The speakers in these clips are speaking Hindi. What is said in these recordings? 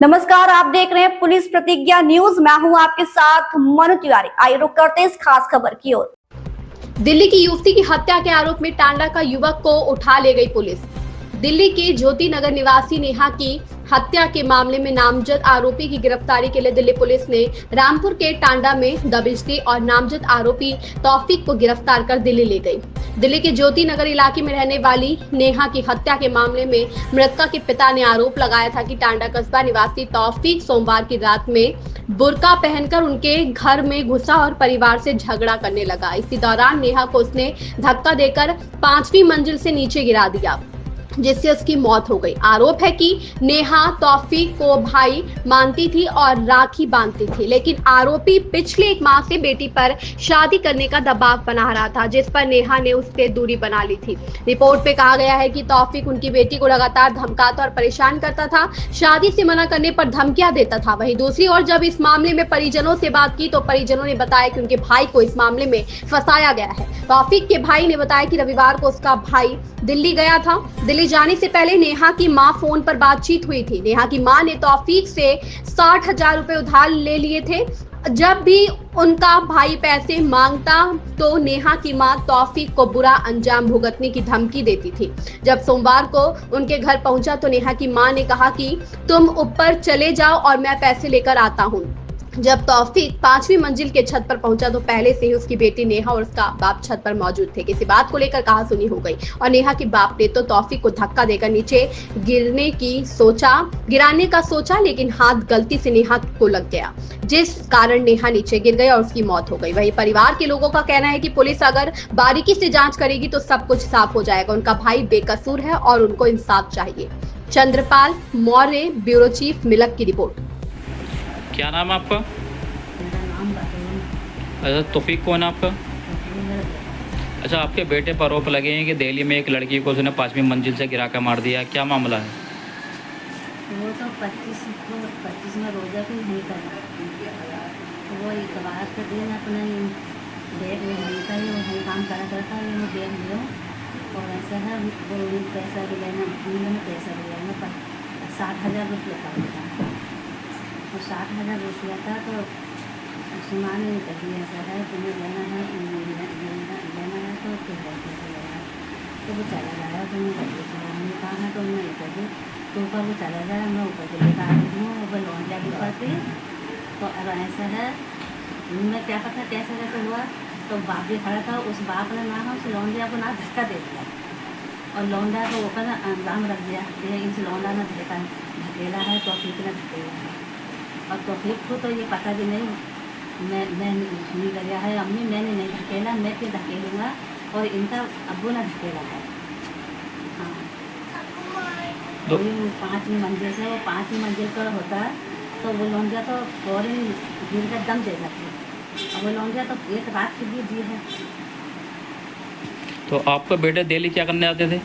नमस्कार, आप देख रहे हैं पुलिस प्रतिज्ञा न्यूज। मैं हूं आपके साथ मनु तिवारी। आइए रुक करते इस खास खबर की ओर। दिल्ली की युवती की हत्या के आरोप में टांडा का युवक को उठा ले गई पुलिस। दिल्ली के ज्योति नगर निवासी नेहा की हत्या के मामले में नामजद आरोपी की गिरफ्तारी के लिए दिल्ली पुलिस ने रामपुर के टांडा में दबिश दी और नामजद आरोपी तौफीक को गिरफ्तार कर दिल्ली ले गई। दिल्ली के ज्योति नगर इलाके में रहने वाली नेहा की हत्या के मामले में मृतका के पिता ने आरोप लगाया था कि टांडा कस्बा निवासी तौफीक सोमवार की रात में बुर्का पहनकर उनके घर में घुसा और परिवार से झगड़ा करने लगा। इसी दौरान नेहा को उसने धक्का देकर 5वीं मंजिल से नीचे गिरा दिया, जिससे उसकी मौत हो गई। आरोप है कि नेहा तौफीक को भाई मानती थी और राखी बांधती थी, लेकिन आरोपी पिछले 1 माह से बेटी पर शादी करने का दबाव बना रहा था, जिस पर नेहा ने उससे दूरी बना ली थी। रिपोर्ट पे कहा गया है कि तौफीक उनकी बेटी को लगातार धमकाता और परेशान करता था, शादी से मना करने पर धमकियां देता था। वहीं दूसरी ओर जब इस मामले में परिजनों से बात की तो परिजनों ने बताया कि उनके भाई को इस मामले में फंसाया गया है। तौफीक के भाई ने बताया कि रविवार को उसका भाई दिल्ली गया था। दिल्ली जाने से पहले नेहा की मां फोन पर बातचीत हुई थी। नेहा की मां ने तौफीक से 60,000 रुपए उधार ले लिए थे। जब भी उनका भाई पैसे मांगता तो नेहा की मां तौफीक को बुरा अंजाम भुगतने की धमकी देती थी। जब सोमवार को उनके घर पहुंचा तो नेहा की मां ने कहा कि तुम ऊपर चले जाओ और मैं पैसे लेकर आता हूं। जब तौफीक 5वीं मंजिल के छत पर पहुंचा तो पहले से ही उसकी बेटी नेहा और उसका बाप छत पर मौजूद थे। किसी बात को लेकर कहासुनी हो गई और नेहा के बाप ने तो तौफीक को धक्का देकर नीचे गिराने का सोचा, लेकिन हाथ गलती से नेहा को लग गया, जिस कारण नेहा नीचे गिर गई और उसकी मौत हो गई। वहीं परिवार के लोगों का कहना है कि पुलिस अगर बारीकी से जांच करेगी तो सब कुछ साफ हो जाएगा। उनका भाई बेकसूर है और उनको इंसाफ चाहिए। चंद्रपाल मौर्य, ब्यूरो चीफ, मिलक की रिपोर्ट। क्या नाम है आपका? मेरा नाम बताओ। अच्छा, तौफीक कौन है आपका? अच्छा, आपके बेटे पर आरोप लगे हैं कि दिल्ली में एक लड़की को उसने 5वीं मंजिल से गिरा कर मार दिया, क्या मामला है? वो तो 25 में रोजा भी नहीं कर वो इतवार के दिन अपना बैग वहीं का ही वहीं काम करा करता है। वो बैग लो और ऐसा है वो पैसा भी लेना, में पैसा भी लेना 60,000 रुपये का होता और 60,000 रुपया था। तो सुमान ने कही ऐसा है तुम्हें लेना है तो फिर लेना है। तो वो चला जाएगा, तुम्हें हमने कहा है तो मैं कही तो ऊपर वो चला जाए, मैं ऊपर से लेकर आ रही हूँ। वो लौंडिया भी पड़ती तो अब ऐसा है मैं क्या पता कैसे कैसे हुआ। तो बाप भी खड़ा था, उस बाप ने ना उस लौंडिया को ना धक्का दे दिया और लौंडा को ऊपर ना अंजाम रख दिया कि इस लौंडा ने धकेला है, तौफीक ने धकेला है। और तौफीक को तो ये पता भी नहीं मैं नहीं कर है अम्मी मैंने नहीं धकेला, मैं क्यों धकेलूँगा और इनका अब्बू ने धकेला है। हाँ तो 5वीं मंजिल से वो 5वीं मंजिल पर होता तो वो लौंडिया तो फौरन गिर कर दम दे जाती और वो लौंडिया तो एक रात के लिए जी है। तो आपके बेटे दिल्ली क्या करने आते थे?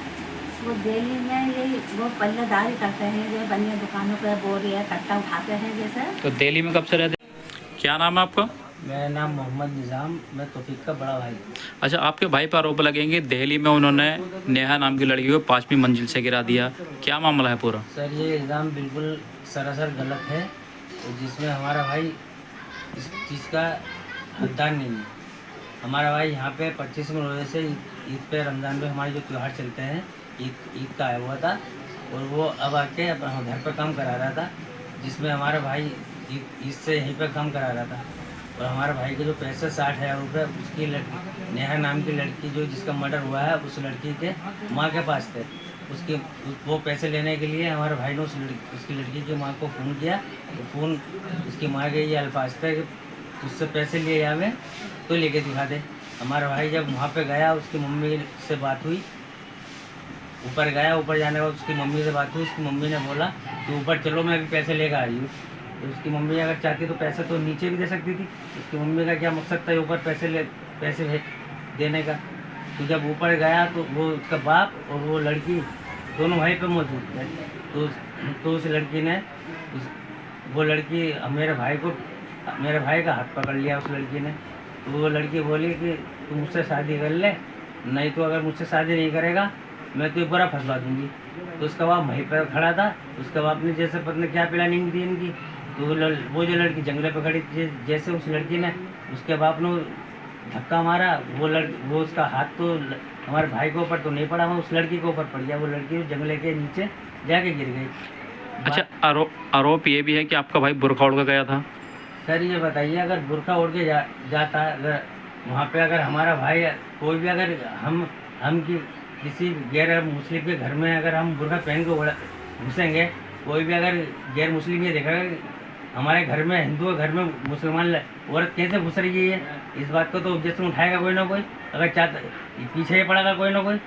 वो दिल्ली में यही वो पल्लेदारी करते हैं, जो बनिया दुकानों पर बोरी है कट्टा उठाते हैं जैसे। तो दिल्ली में कब से रहते? क्या नाम है आपका? मेरा नाम मोहम्मद निज़ाम, मैं तौफीक का बड़ा भाई। अच्छा, आपके भाई पर आरोप लगेंगे दिल्ली में उन्होंने नेहा नाम की लड़की को 5वीं मंजिल से गिरा दिया, क्या मामला है पूरा? सर ये इल्ज़ाम बिल्कुल सरासर गलत है, जिसमें हमारा भाई इस चीज़ का हकदार नहीं है। हमारा भाई यहाँ पे 25 में रोजे से ईद पे रमज़ान पे हमारे जो त्यौहार चलते हैं ईद का आया हुआ था और वो अब आके घर पर काम करा रहा था, जिसमें हमारा भाई ईद से यहीं पर काम करा रहा था। और हमारे भाई के जो पैसे 60,000 रुपये उसकी लड़की नेहा नाम की लड़की जो जिसका मर्डर हुआ है उस लड़की के माँ के पास थे। वो पैसे लेने के लिए हमारे भाई ने उसकी लड़की की माँ को फ़ोन किया। तो फ़ोन उसकी माँ के ये अल्फाज थे कि उससे पैसे लिए जावे तो लेके दिखा दे। हमारा भाई जब वहाँ पे गया उसकी मम्मी से बात हुई, ऊपर गया, ऊपर जाने के बाद उसकी मम्मी से बात हुई। उसकी मम्मी ने बोला कि ऊपर चलो मैं अभी पैसे लेकर आ रही हूँ। तो उसकी मम्मी अगर चाहती तो पैसे तो नीचे भी दे सकती थी। उसकी मम्मी का क्या मकसद था ऊपर पैसे देने का। तो जब ऊपर गया तो वो उसका बाप और वो लड़की दोनों भाई पे मौजूद थे। तो उस लड़की ने वो लड़की मेरे भाई का हाथ पकड़ लिया उस लड़की ने। तो वो लड़की बोली कि तू मुझसे शादी कर ले, नहीं तो अगर मुझसे शादी नहीं करेगा मैं तो पूरा फंसवा दूंगी। तो उसका बाप वहीं पर खड़ा था, उसके बाप ने जैसे पता नहीं क्या प्लानिंग दी इनकी, तो वो जो लड़की जंगले पे खड़ी थी, जैसे उस लड़की ने उसके बाप ने धक्का मारा, वो उसका हाथ तो हमारे भाई के ऊपर तो नहीं पड़ा, वो उस लड़की के ऊपर पड़ गया। वो लड़की जंगले के नीचे जाके गिर गई। अच्छा, आरोप ये भी है कि आपका भाई बुर्का ओढ़ कर गया था। सर ये बताइए, अगर बुर्का ओढ़ के जाता, अगर वहाँ पे अगर हमारा भाई कोई भी, अगर हम किसी गैर मुस्लिम के घर में अगर हम बुर्का पहन के घुसेंगे, कोई भी अगर गैर मुस्लिम ये देखेगा कि हमारे घर में, हिंदू के घर में मुसलमान औरत कैसे घुस रही है, इस बात को तो ऑब्जेक्शन उठाएगा कोई ना कोई, अगर चाहता पीछे ही पड़ेगा कोई ना कोई।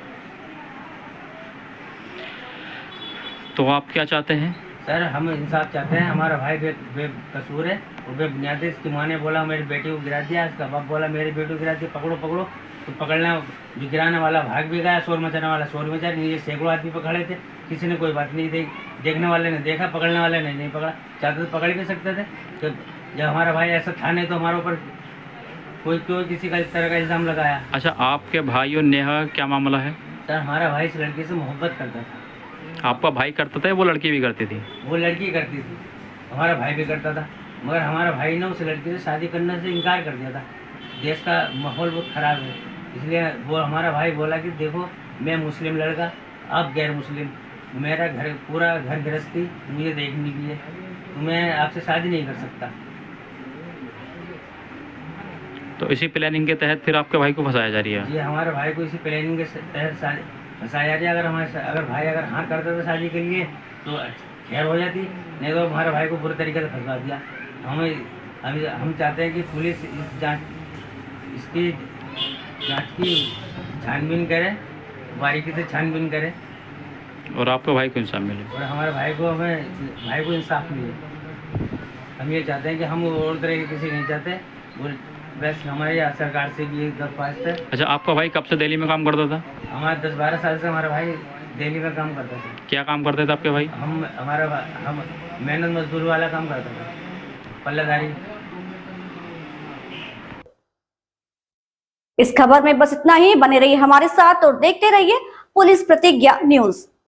तो आप क्या चाहते हैं? सर हम इंसाफ चाहते हैं, हमारा भाई बेकसूर है और बेबुनियाद है। इसकी माँ ने बोला मेरी बेटी को गिरा दिया, इसका बाप बोला मेरी बेटी को गिरा दिया, पकड़ो पकड़ो। तो पकड़ना, जो गिराने वाला भाग भी गया, शोर मचाने वाला शोर मचा। ये सैकड़ों आदमी पर खड़े थे, किसी ने कोई बात नहीं देखने वाले ने देखा, पकड़ने वाले ने नहीं पकड़ा। चाहते तो पकड़ भी सकते थे। तो जब हमारा भाई ऐसा था नहीं, तो हमारे ऊपर कोई किसी का इस तरह का इल्ज़ाम लगाया। अच्छा, आपके भाई और नेहा क्या मामला है? सर हमारा भाई इस लड़की से मोहब्बत करता था। आपका भाई करता था या वो लड़की भी करती थी? वो लड़की करती थी, हमारा भाई भी करता था, मगर हमारा भाई ने उस लड़की से शादी करने से इनकार कर दिया था। देश का माहौल बहुत ख़राब है, इसलिए वो हमारा भाई बोला कि देखो मैं मुस्लिम लड़का, आप गैर मुस्लिम, मेरा घर पूरा घर गृहस्थी मुझे देखनी भी है, तो मैं आपसे शादी नहीं कर सकता। तो इसी प्लानिंग के तहत फिर आपके भाई को फंसाया जा रही है? जी हमारे भाई को इसी प्लानिंग के तहत फंसाया जा रहा है। अगर भाई हाँ करता था शादी के लिए तो खैर हो जाती, नहीं तो हमारे भाई को बुरे तरीके से फंसा दिया। हम चाहते हैं कि पुलिस इसकी जांच की छानबीन करे, बारीकी से छानबीन करे, और आपका भाई को इंसाफ मिले, और हमारे भाई को इंसाफ मिले। हम ये चाहते हैं कि हम और तरह के किसी नहीं चाहते, और बस हमारे यहाँ सरकार से भी एक दरख्वास्त है। अच्छा, आपका भाई कब से दिल्ली में काम करता था? हमारा 10-12 साल से हमारा भाई दिल्ली में काम करता था। क्या काम करते थे आपके भाई? हम मेहनत मजदूर वाला काम करता था, पल्लेदारी। इस खबर में बस इतना ही। बने रहिए हमारे साथ और देखते रहिए पुलिस प्रतिज्ञा न्यूज।